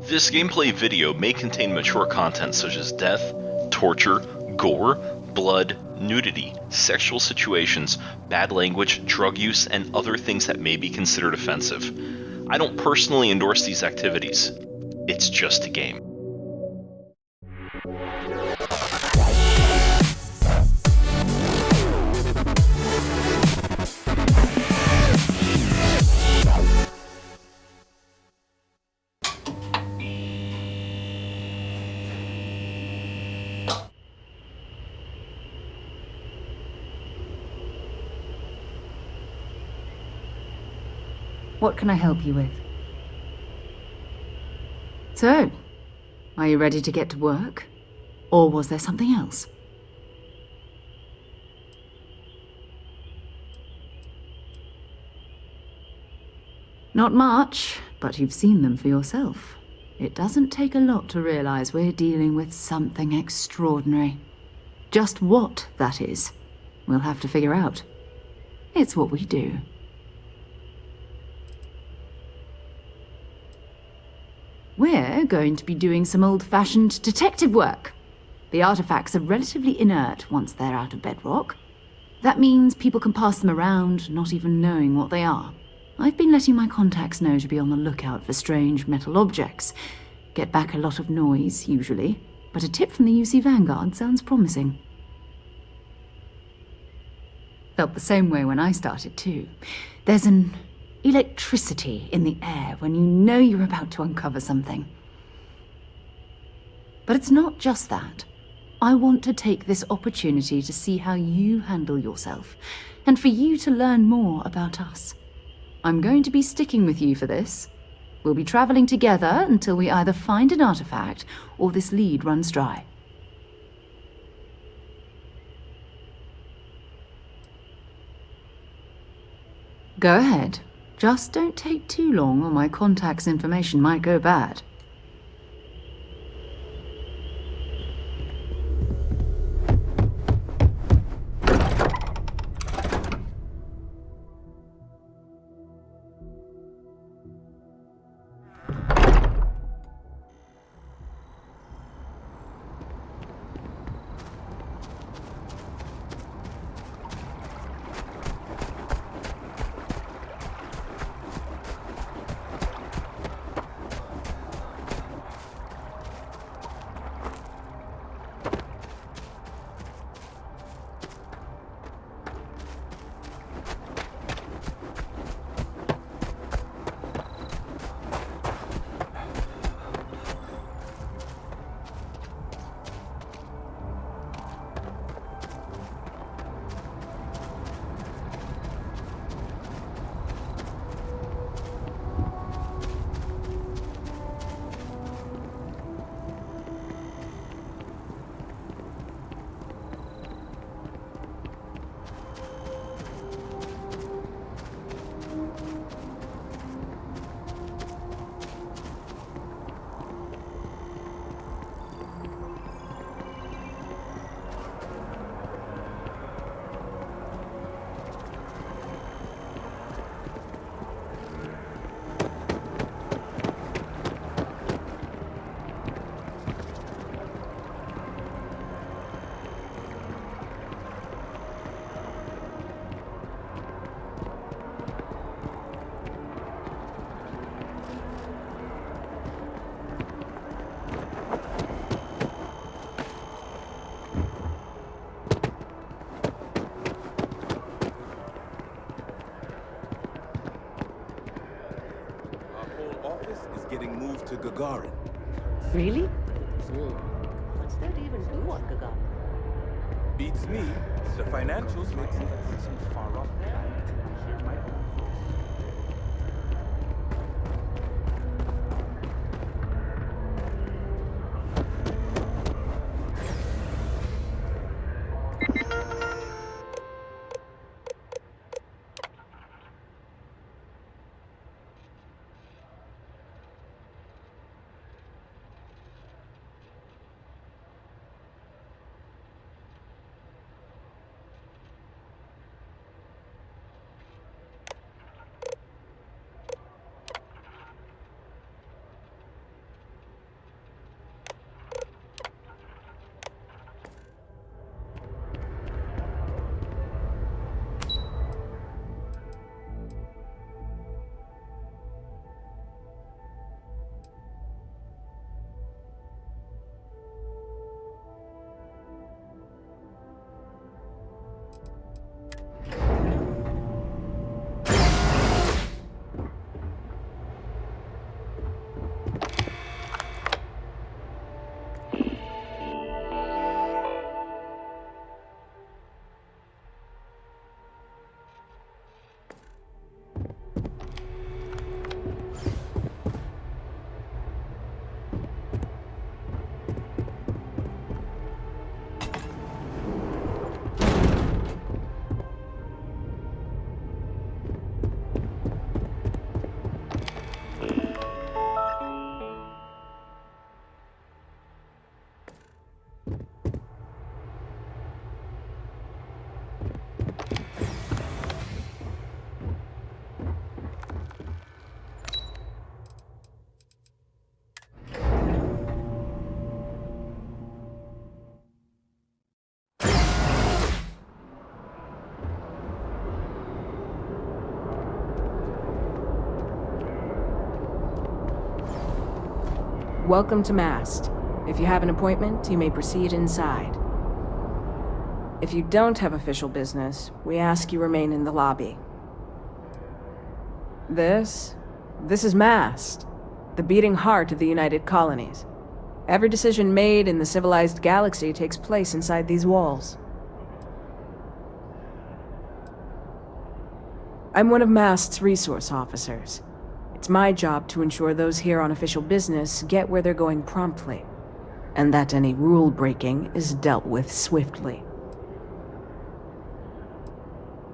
This gameplay video may contain mature content such as death, torture, gore, blood, nudity, sexual situations, bad language, drug use, and other things that may be considered offensive. I don't personally endorse these activities. It's just a game. What can I help you with? So, are you ready to get to work? Or was there something else? Not much, but you've seen them for yourself. It doesn't take a lot to realize we're dealing with something extraordinary. Just what that is, we'll have to figure out. It's what we do. We're going to be doing some old-fashioned detective work. The artifacts are relatively inert once they're out of bedrock. That means people can pass them around, not even knowing what they are. I've been letting my contacts know to be on the lookout for strange metal objects. Get back a lot of noise, usually, but a tip from the UC Vanguard sounds promising. Felt the same way when I started, too. There's an electricity in the air when you know you're about to uncover something. But it's not just that. I want to take this opportunity to see how you handle yourself, and for you to learn more about us. I'm going to be sticking with you for this. We'll be traveling together until we either find an artifact or this lead runs dry. Go ahead. Just don't take too long or my contact's information might go bad. Getting moved to Gagarin. Really? What's there to even do on Gagarin? Beats me. The financials make sense. Some far off planet. Welcome to Mast. If you have an appointment, you may proceed inside. If you don't have official business, we ask you remain in the lobby. This is Mast, the beating heart of the United Colonies. Every decision made in the civilized galaxy takes place inside these walls. I'm one of Mast's resource officers. It's my job to ensure those here on official business get where they're going promptly, and that any rule breaking is dealt with swiftly.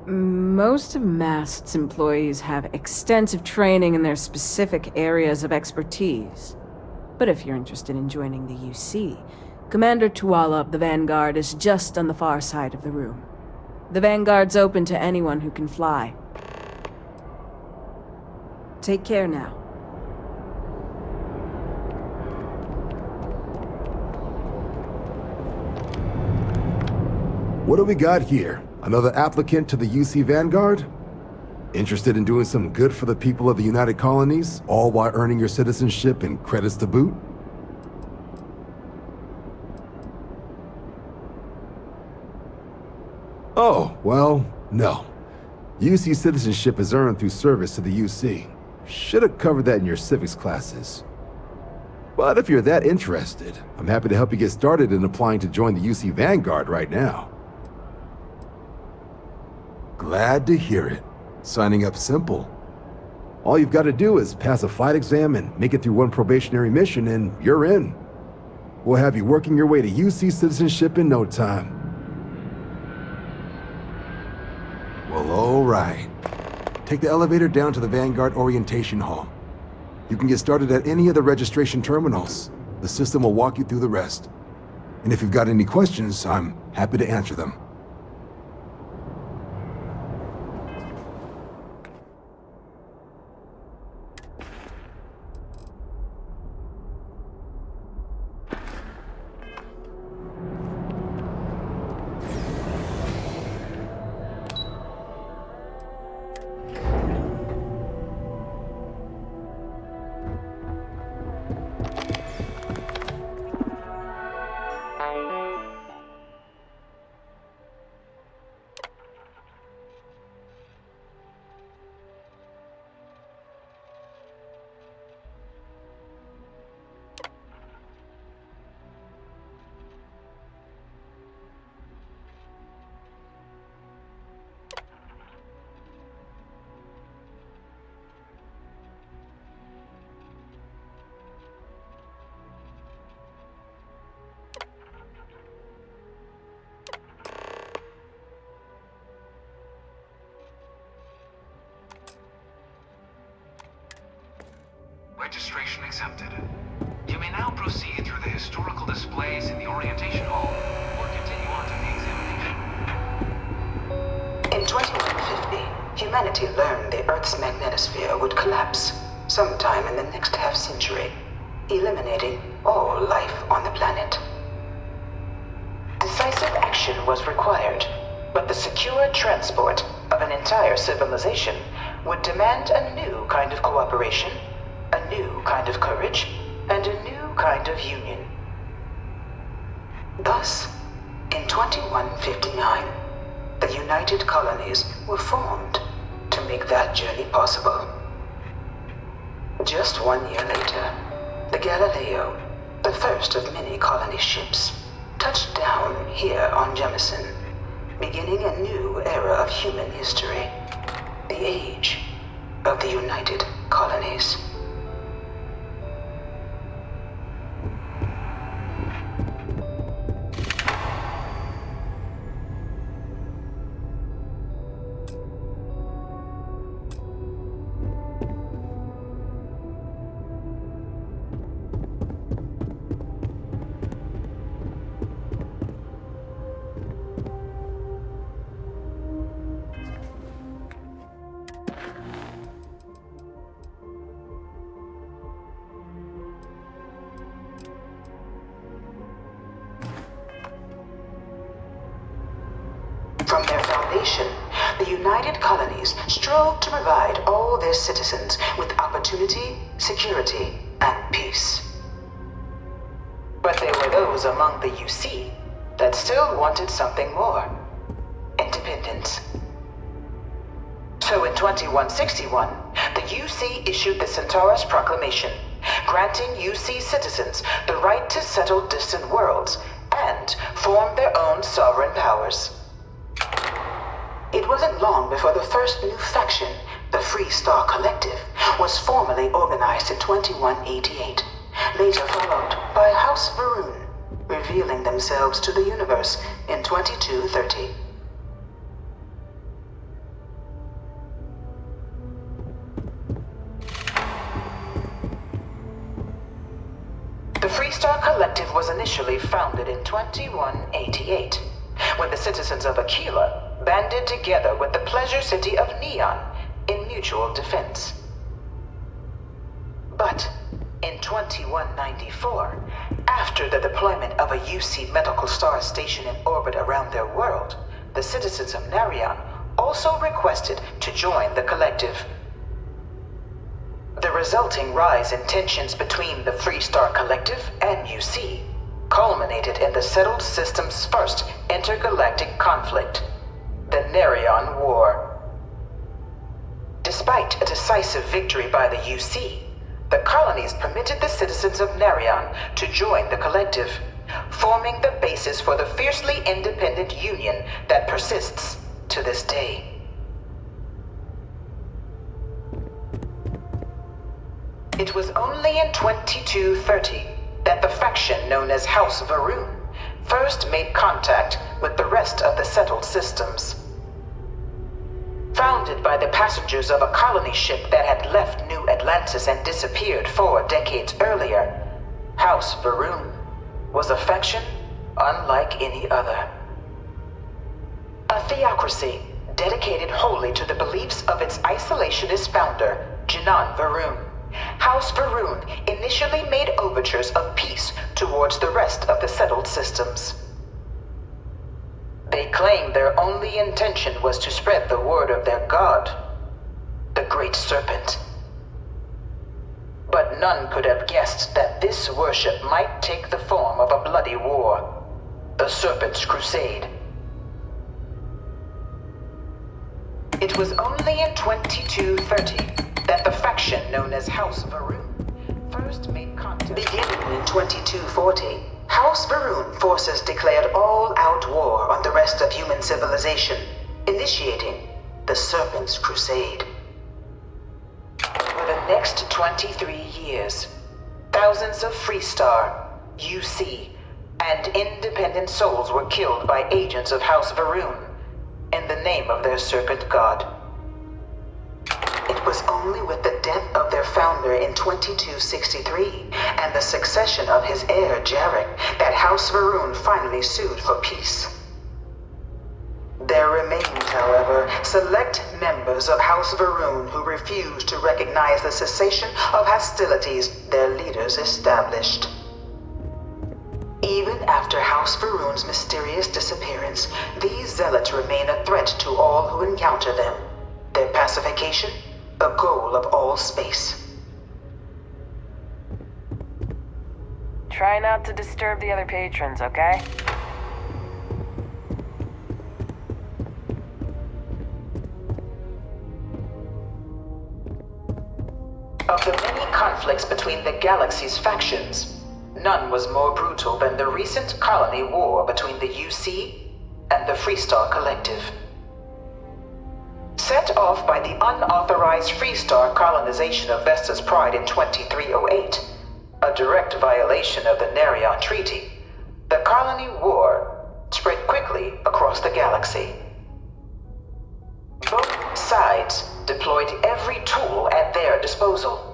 Most of Mast's employees have extensive training in their specific areas of expertise. But if you're interested in joining the UC, Commander Tuala of the Vanguard is just on the far side of the room. The Vanguard's open to anyone who can fly. Take care now. What do we got here? Another applicant to the UC Vanguard? Interested in doing some good for the people of the United Colonies, all while earning your citizenship and credits to boot? Oh, well, no. UC citizenship is earned through service to the UC. Should have covered that in your civics classes. But if you're that interested, I'm happy to help you get started in applying to join the UC Vanguard right now. Glad to hear it. Signing up simple. All you've got to do is pass a flight exam and make it through one probationary mission and you're in. We'll have you working your way to UC citizenship in no time. Well, all right. Take the elevator down to the Vanguard Orientation Hall. You can get started at any of the registration terminals. The system will walk you through the rest. And if you've got any questions, I'm happy to answer them. Registration accepted. You may now proceed through the historical displays in the orientation hall, or continue on to the examination. In 2150, humanity learned the Earth's magnetosphere would collapse sometime in the next half-century, eliminating all life on the planet. Decisive action was required, but the secure transport of an entire civilization would demand a new kind of cooperation, a new kind of courage, and a new kind of union. Thus, in 2159, the United Colonies were formed to make that journey possible. Just 1 year later, the Galileo, the first of many colony ships, touched down here on Jemison, beginning a new era of human history, the age of the United Colonies. From their foundation, the United Colonies strove to provide all their citizens with opportunity, security, and peace. But there were those among the UC that still wanted something more. Independence. So in 2161, the UC issued the Centaurus Proclamation, granting UC citizens the right to settle distant worlds and form their own sovereign powers. It wasn't long before the first new faction, the Free Star Collective, was formally organized in 2188, later followed by House Varun, revealing themselves to the universe in 2230. The Free Star Collective was initially founded in 2188, when the citizens of Aquila banded together with the pleasure city of Neon in mutual defense. But in 2194, after the deployment of a UC medical star station in orbit around their world, the citizens of Narion also requested to join the collective. The resulting rise in tensions between the Free Star Collective and UC culminated in the settled system's first intergalactic conflict, the Narion War. Despite a decisive victory by the UC, the colonies permitted the citizens of Narion to join the collective, forming the basis for the fiercely independent union that persists to this day. It was only in 2230 that the faction known as House Varun first made contact with the rest of the settled systems. Founded by the passengers of a colony ship that had left New Atlantis and disappeared 4 decades earlier, House Varun was a faction unlike any other. A theocracy dedicated wholly to the beliefs of its isolationist founder, Jinan Varun. House Varun initially made overtures of peace towards the rest of the settled systems. They claimed their only intention was to spread the word of their god, the Great Serpent. But none could have guessed that this worship might take the form of a bloody war, the Serpent's Crusade. It was only in 2230 that the faction known as House Varun first made contact. Beginning in 2240, House Varun forces declared all-out war on the rest of human civilization, initiating the Serpent's Crusade. For the next 23 years, thousands of Free Star, UC, and independent souls were killed by agents of House Varun in the name of their serpent god. It was only with the death of their founder in 2263 and the succession of his heir, Jarek, that House Varun finally sued for peace. There remained, however, select members of House Varun who refused to recognize the cessation of hostilities their leaders established. Even after House Varun's mysterious disappearance, these zealots remain a threat to all who encounter them. Their pacification, a goal of all space. Try not to disturb the other patrons, okay? Of the many conflicts between the galaxy's factions, none was more brutal than the recent colony war between the UC and the Free Star Collective. Set off by the unauthorized Free Star colonization of Vesta's Pride in 2308, a direct violation of the Narion Treaty, the colony war spread quickly across the galaxy. Both sides deployed every tool at their disposal.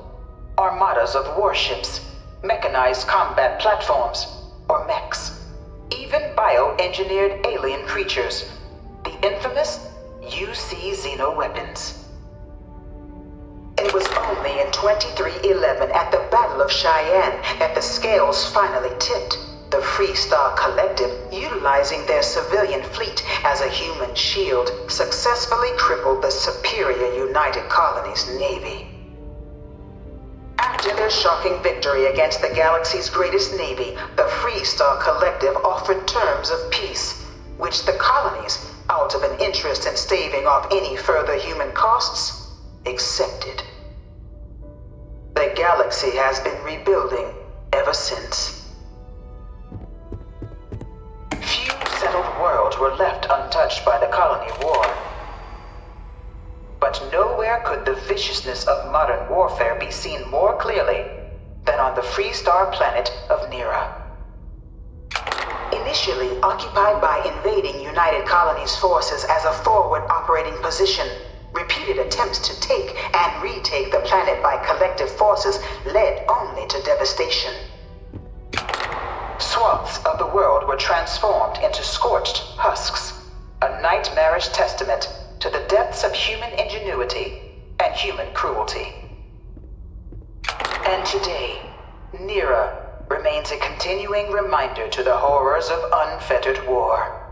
Armadas of warships, mechanized combat platforms, or mechs, even bioengineered alien creatures, the infamous UC xeno-weapons. It was only in 2311 at the Battle of Cheyenne that the scales finally tipped, the Free Star Collective, utilizing their civilian fleet as a human shield, successfully crippled the superior United Colonies Navy. After After their shocking victory against the galaxy's greatest navy, the Freestar Collective offered terms of peace, which the colonies, out of an interest in staving off any further human costs, accepted. The galaxy has been rebuilding ever since. Few settled worlds were left untouched by the colony war. But nowhere could the viciousness of modern warfare be seen more clearly than on the Freestar planet of Nira. Initially occupied by invading United Colonies forces as a forward operating position, repeated attempts to take and retake the planet by collective forces led only to devastation. Swaths of the world were transformed into scorched husks, a nightmarish testament to the depths of human ingenuity and human cruelty. And today, Nira remains a continuing reminder to the horrors of unfettered war.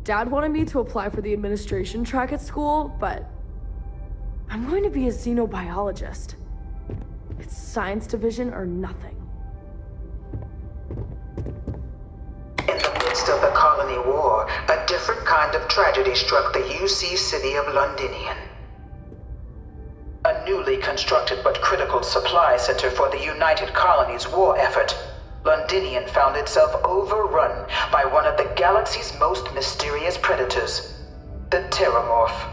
Dad wanted me to apply for the administration track at school, but I'm going to be a xenobiologist. It's science division or nothing. In the midst of the colony war, a different kind of tragedy struck the UC city of Londinian. A newly constructed but critical supply center for the United Colonies' war effort, Londinian found itself overrun by one of the galaxy's most mysterious predators, the Terramorph.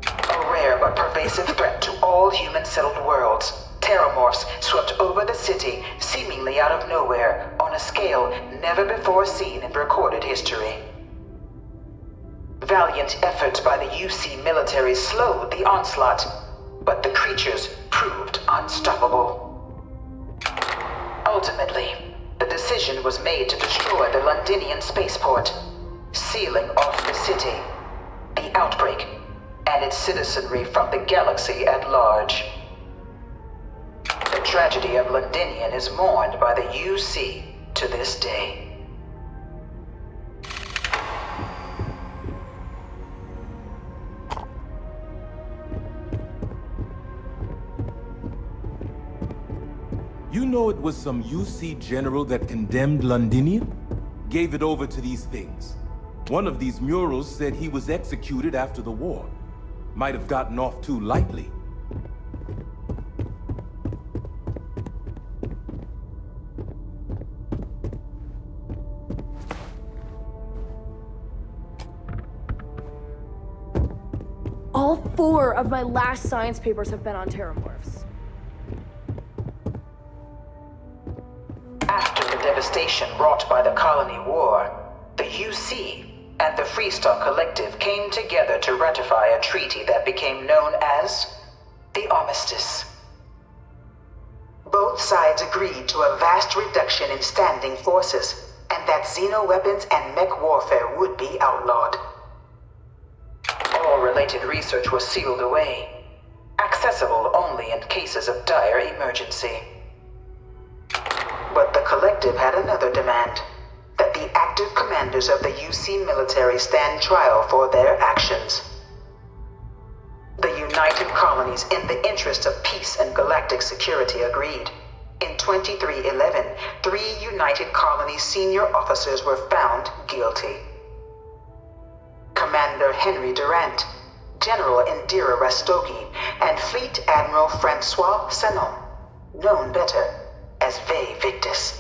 A rare but pervasive threat to all human-settled worlds, Terramorphs swept over the city, seemingly out of nowhere, on a scale never before seen in recorded history. Valiant efforts by the UC military slowed the onslaught, but the creatures proved unstoppable. Ultimately, the decision was made to destroy the Londinian spaceport, sealing off the city, the outbreak, and its citizenry from the galaxy at large. The tragedy of Londinian is mourned by the UC to this day. You know it was some UC general that condemned Londinian? Gave it over to these things. One of these murals said he was executed after the war. Might have gotten off too lightly. All 4 of my last science papers have been on Terramorphs. After the devastation wrought by the colony war, the UC and the Freestar Collective came together to ratify a treaty that became known as the Armistice. Both sides agreed to a vast reduction in standing forces, and that xeno-weapons and mech warfare would be outlawed. All related research was sealed away, accessible only in cases of dire emergency. But the Collective had another demand, that the active commanders of the UC military stand trial for their actions. The United Colonies, in the interest of peace and galactic security, agreed. In 2311, 3 United Colonies senior officers were found guilty. Commander Henry Durant, General Indira Rastogi, and Fleet Admiral Francois Sanon, known better as Ve Victus.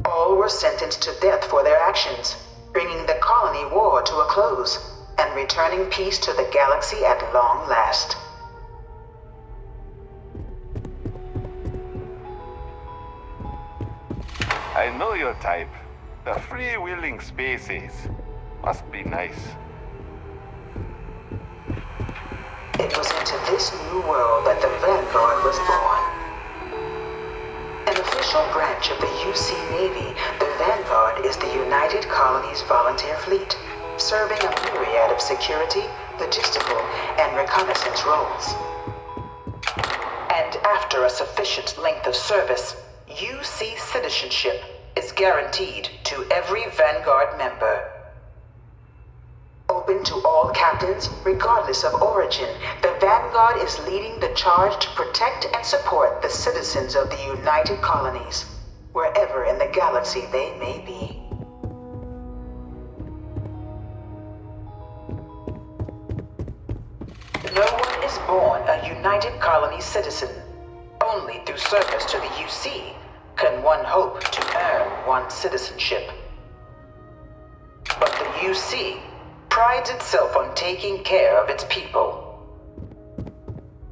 All were sentenced to death for their actions, bringing the colony war to a close and returning peace to the galaxy at long last. I know your type. The freewheeling species. Must be nice. It was into this new world that the Vanguard was born. An official branch of the UC Navy, the Vanguard is the United Colonies Volunteer Fleet, serving a myriad of security, logistical, and reconnaissance roles. And after a sufficient length of service, UC citizenship is guaranteed to every Vanguard member. Open to all captains, regardless of origin, the Vanguard is leading the charge to protect and support the citizens of the United Colonies, wherever in the galaxy they may be. No one is born a United Colonies citizen. Only through service to the UC can one hope to earn one's citizenship. But the UC prides itself on taking care of its people.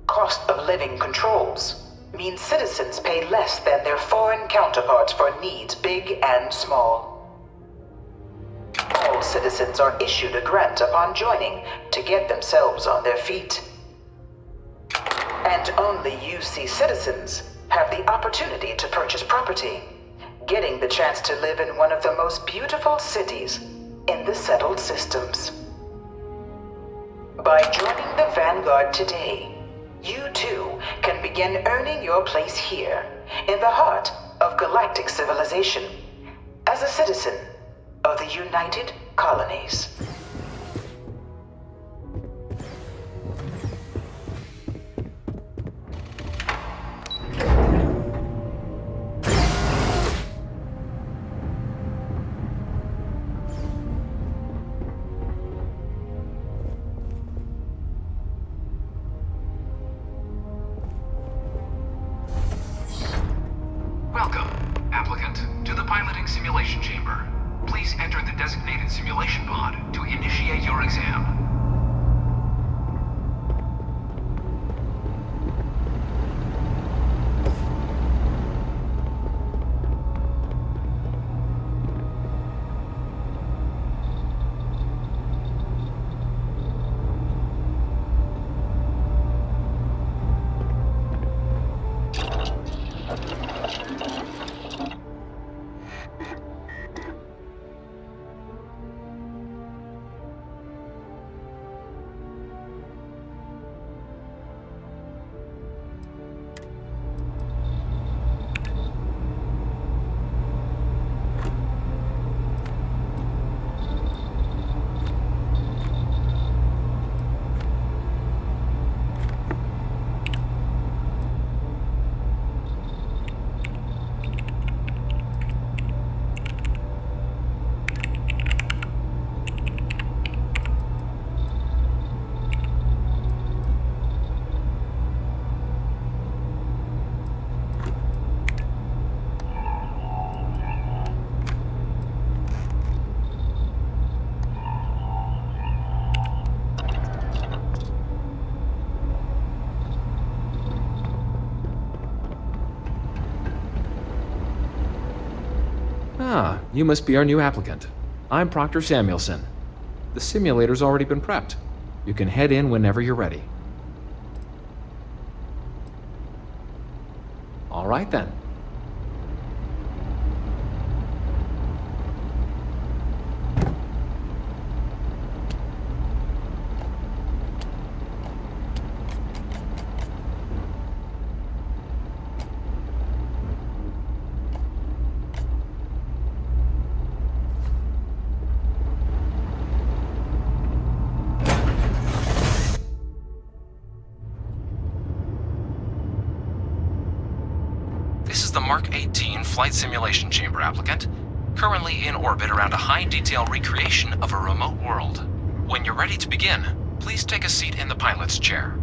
Cost of living controls mean citizens pay less than their foreign counterparts for needs big and small. All citizens are issued a grant upon joining to get themselves on their feet. And only UC citizens have the opportunity to purchase property, getting the chance to live in one of the most beautiful cities in the settled systems. By joining the Vanguard today, you too can begin earning your place here, in the heart of galactic civilization, as a citizen of the United Colonies. Welcome, applicant, to the piloting simulation chamber. Please enter the designated simulation pod to initiate your exam. Ah, you must be our new applicant. I'm Proctor Samuelson. The simulator's already been prepped. You can head in whenever you're ready. All right then. This is the Mark 18 Flight Simulation Chamber applicant, currently in orbit around a high-detail recreation of a remote world. When you're ready to begin, please take a seat in the pilot's chair.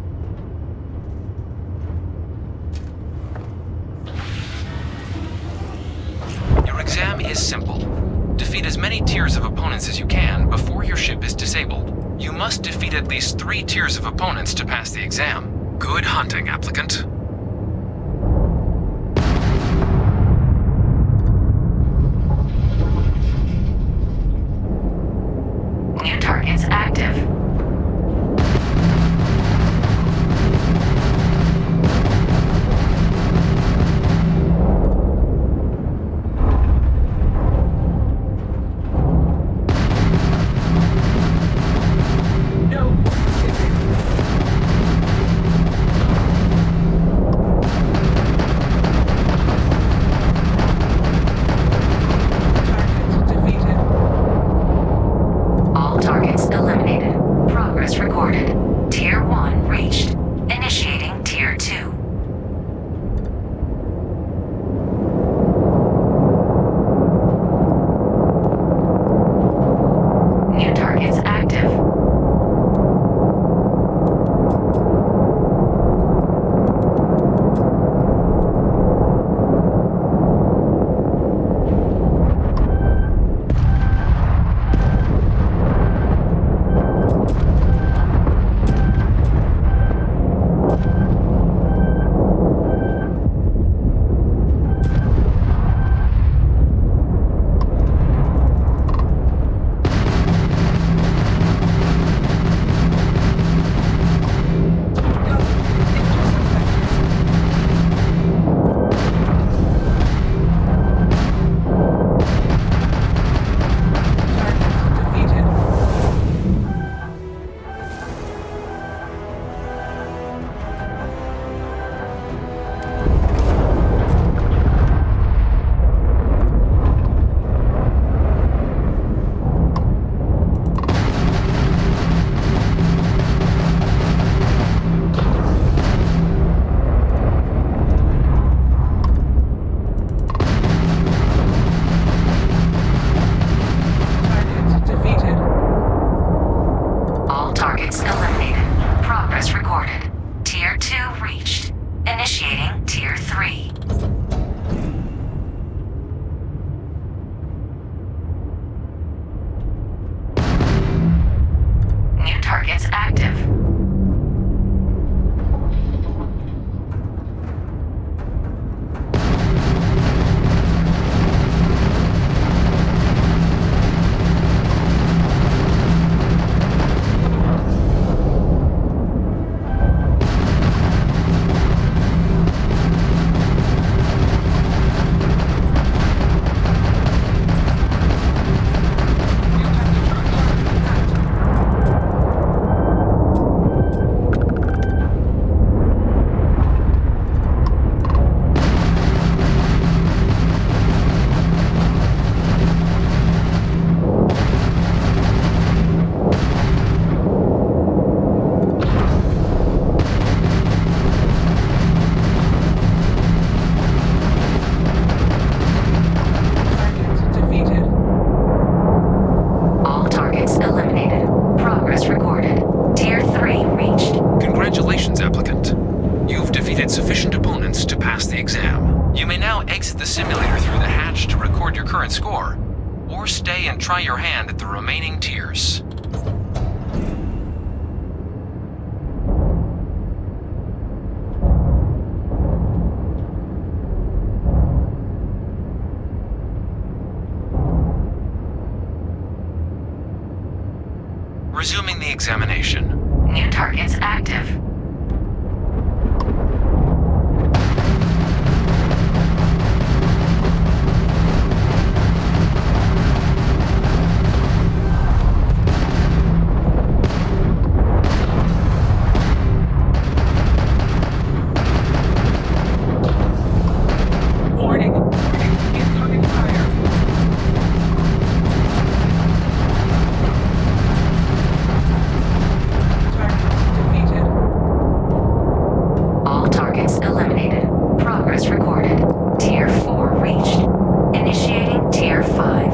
Your exam is simple. Defeat as many tiers of opponents as you can before your ship is disabled. You must defeat at least 3 tiers of opponents to pass the exam. Good hunting, applicant. New targets active. hatch to record your current score, or stay and try your hand at the remaining tiers. Resuming the examination. New targets active. Warning. Incoming fire. Defeated. All targets eliminated. Progress recorded. Tier 4 reached. Initiating Tier 5.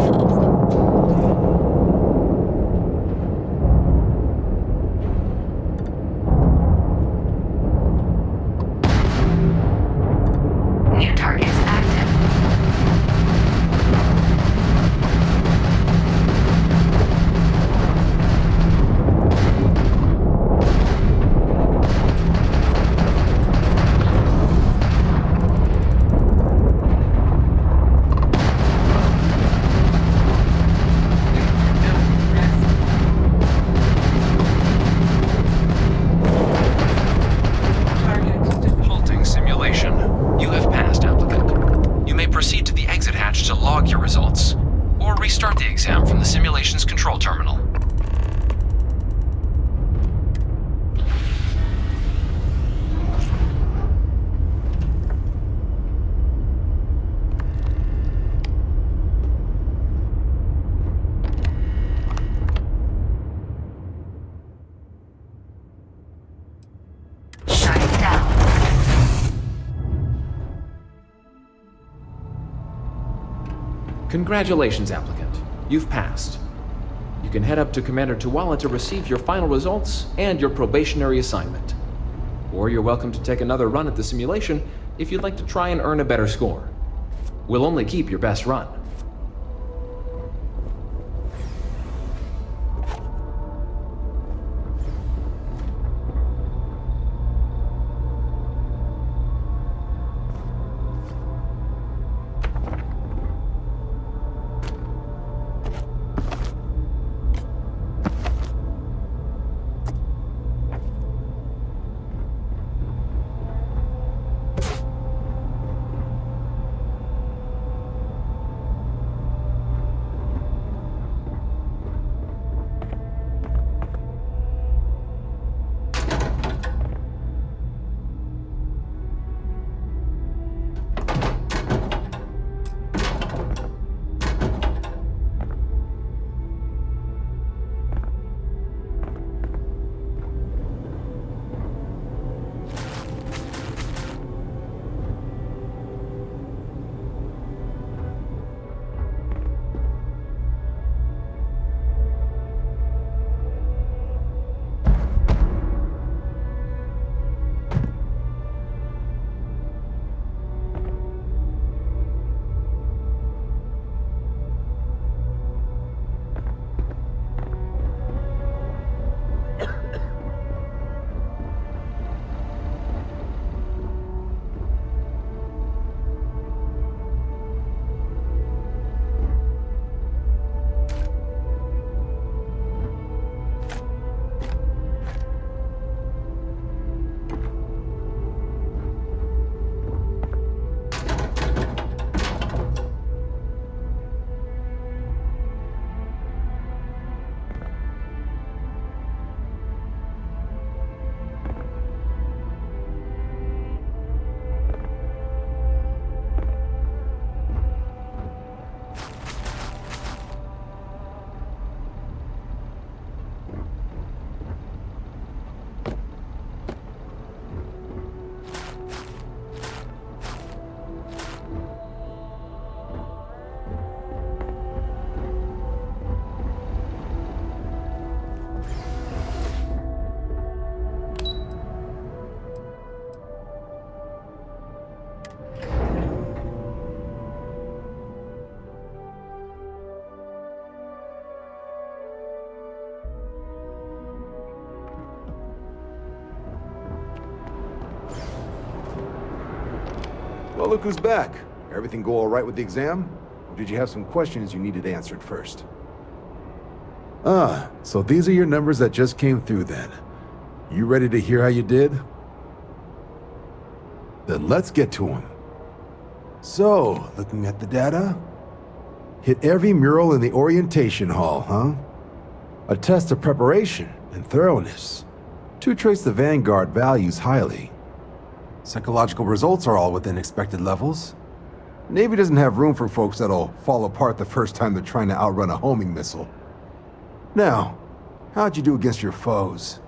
New targets active. Halting simulation. You have passed, applicant. You may proceed to the exit hatch to log your results, or restart the exam from the simulation's control terminal. Shutting down. Congratulations, applicant. You've passed. You can head up to Commander Tuwala to receive your final results and your probationary assignment. Or you're welcome to take another run at the simulation if you'd like to try and earn a better score. We'll only keep your best run. Well, look who's back. Everything go all right with the exam? Or did you have some questions you needed answered first? So these are your numbers that just came through then. You ready to hear how you did? Then let's get to them. So, looking at the data, hit every mural in the orientation hall, huh? A test of preparation and thoroughness. To trace the Vanguard values highly. Psychological results are all within expected levels. Navy doesn't have room for folks that'll fall apart the first time they're trying to outrun a homing missile. Now, how'd you do against your foes?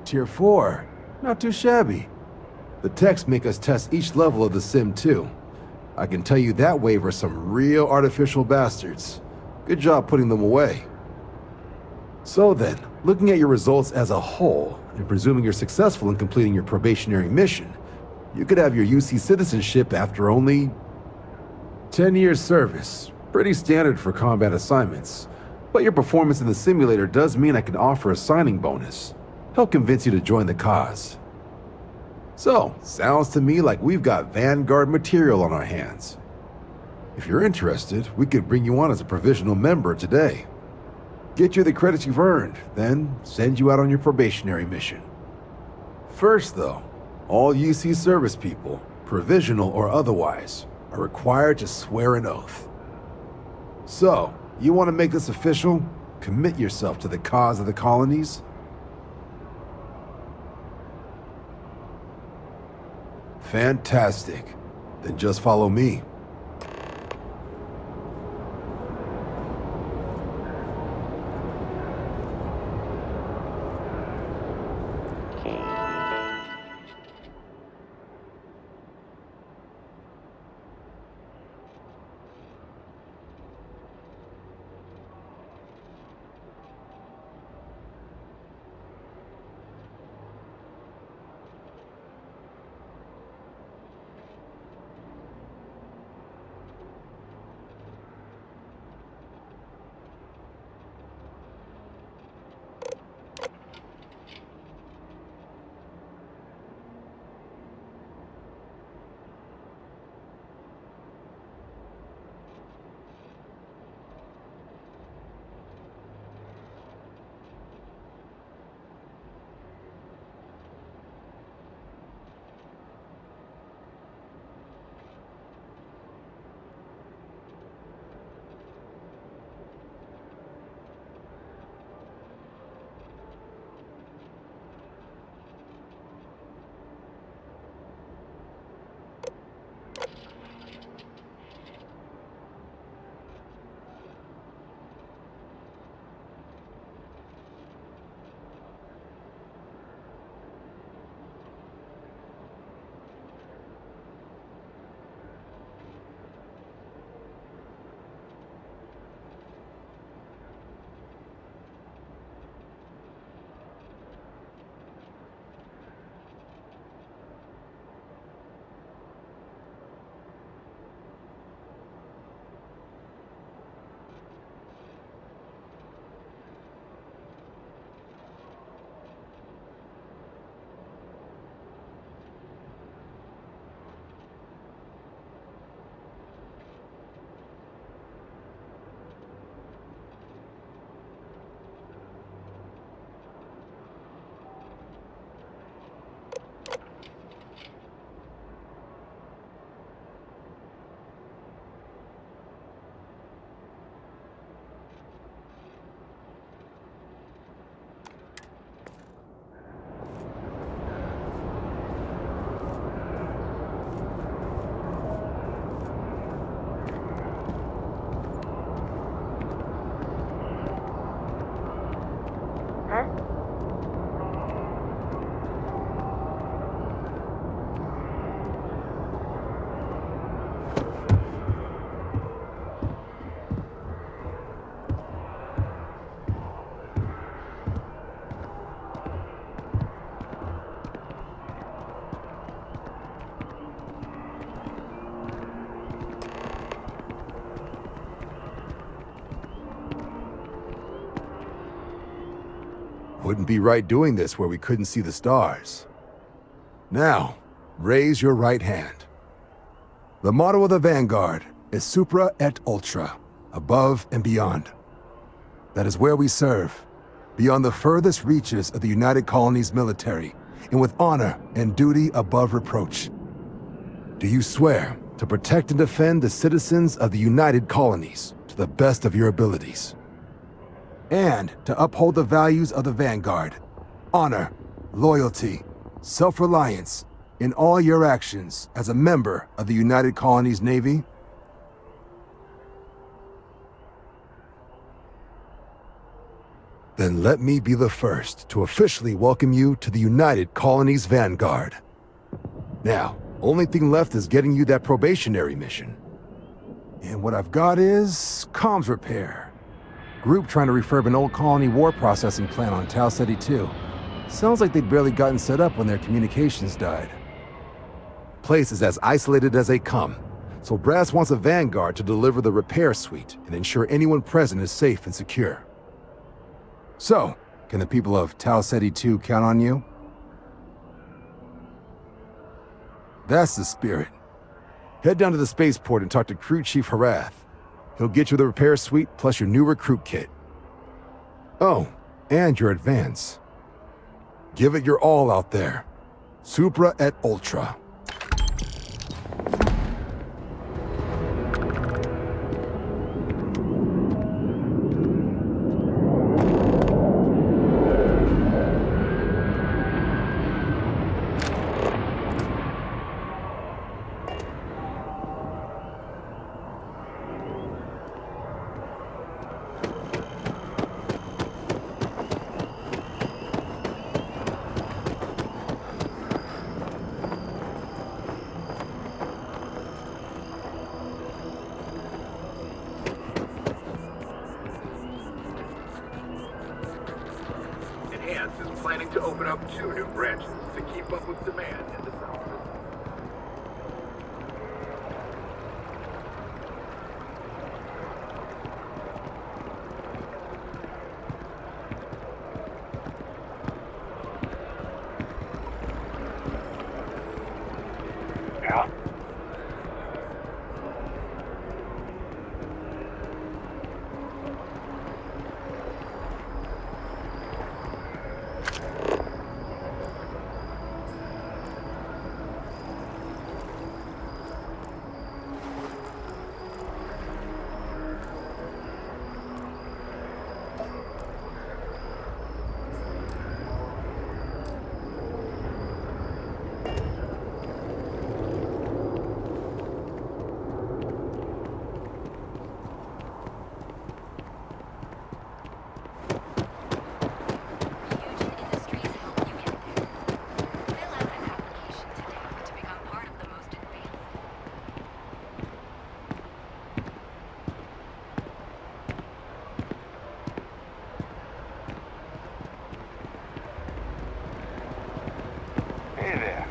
Tier 4, not too shabby. The techs make us test each level of the sim too. I can tell you that wave are some real artificial bastards. Good job putting them away. So then, looking at your results as a whole, and presuming you're successful in completing your probationary mission, you could have your UC citizenship after only 10 years service. Pretty standard for combat assignments. But your performance in the simulator does mean I can offer a signing bonus. Help convince you to join the cause. So, sounds to me like we've got Vanguard material on our hands. If you're interested, we could bring you on as a provisional member today. Get you the credits you've earned, then send you out on your probationary mission. First though, all UC service people, provisional or otherwise, are required to swear an oath. So, you want to make this official? Commit yourself to the cause of the colonies? Fantastic. Then just follow me. Wouldn't be right doing this where we couldn't see the stars. Now, raise your right hand. The motto of the Vanguard is Supra et Ultra, above and beyond. That is where we serve, beyond the furthest reaches of the United Colonies military, and with honor and duty above reproach. Do you swear to protect and defend the citizens of the United Colonies to the best of your abilities? And to uphold the values of the Vanguard, honor, loyalty, self-reliance, in all your actions as a member of the United Colonies Navy? Then let me be the first to officially welcome you to the United Colonies Vanguard. Now, only thing left is getting you that probationary mission. And what I've got is comms repair. Group trying to refurb an old colony war processing plant on Tau Ceti 2. Sounds like they'd barely gotten set up when their communications died. Place is as isolated as they come, so Brass wants a Vanguard to deliver the repair suite and ensure anyone present is safe and secure. So, can the people of Tau Ceti 2 count on you? That's the spirit. Head down to the spaceport and talk to Crew Chief Harath. He'll get you the repair suite plus your new recruit kit. Oh, and your advance. Give it your all out there. Supra et Ultra. Is planning to open up 2 new branches to keep up with demand in the south. Yeah? Hey there.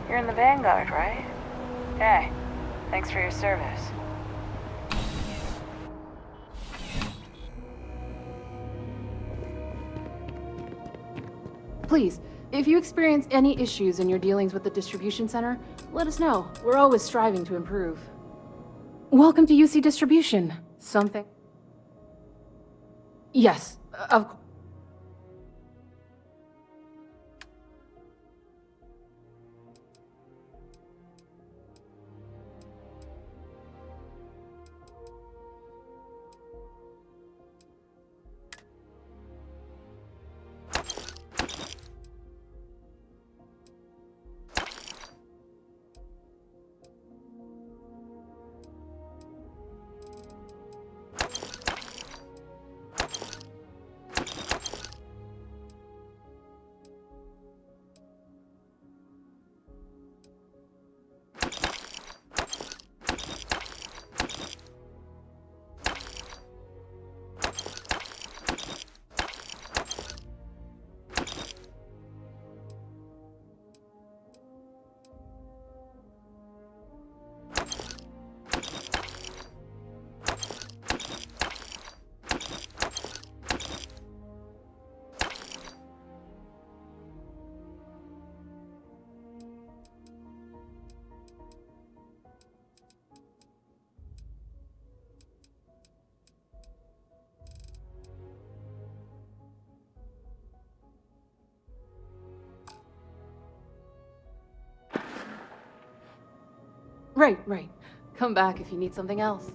You're in the Vanguard, right? Hey, thanks for your service. Please, if you experience any issues in your dealings with the distribution center, let us know. We're always striving to improve. Welcome to UC Distribution. Something? Yes, of course. Right. Come back if you need something else.